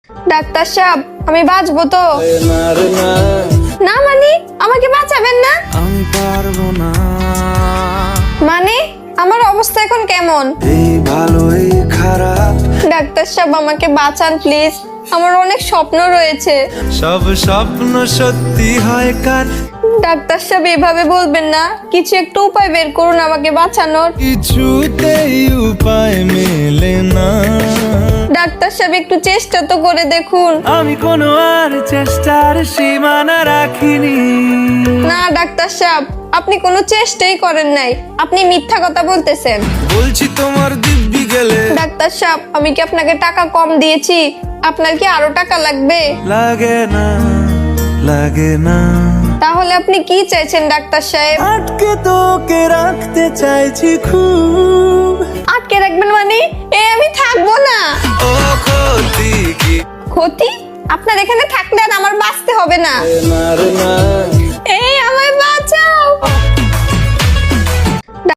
Doctor সাহেব আমি বাঁচবো তো? না মানে আমাকে বাঁচাবেন না? আমি পারবো না। মানে আমার অবস্থা এখন কেমন? এই ভালো এই খারাপ ডাক্তার সাহেব আমাকে বাঁচান প্লিজ, আমার অনেক স্বপ্ন রয়েছে। সব স্বপ্ন সত্যি হয় কার? ডাক্তার সাহেব এভাবে বলবেন না, কিছু একটু উপায় বের করুন আমাকে বাঁচানোর। কিছুতেই উপায় মেলে না। ডাক্তার সাহেব একটু চেষ্টা তো করে দেখুন। আমি কোনো আর চেষ্টার সীমানা রাখিনি। না ডাক্তার সাহেব আপনি কোনো চেষ্টাই করেন নাই, আপনি মিথ্যা কথা বলতেছেন। বলছি তোমার দিব্যি গেলে ডাক্তার সাহেব আমি কি আপনাকে টাকা কম দিয়েছি? আপনার কি আরো টাকা লাগবে? লাগে না, লাগে না। তাহলে আপনি কি চাইছেন ডাক্তার সাহেব? আটকে তোকে রাখতে চাইছি খুব। আটকে রাখবেন মানে? আমি থাকবো না। ও ক্ষতি কি? ক্ষতি? আপনার এখানে থাকলে আর আমার বাঁচতে হবে না। না রে না।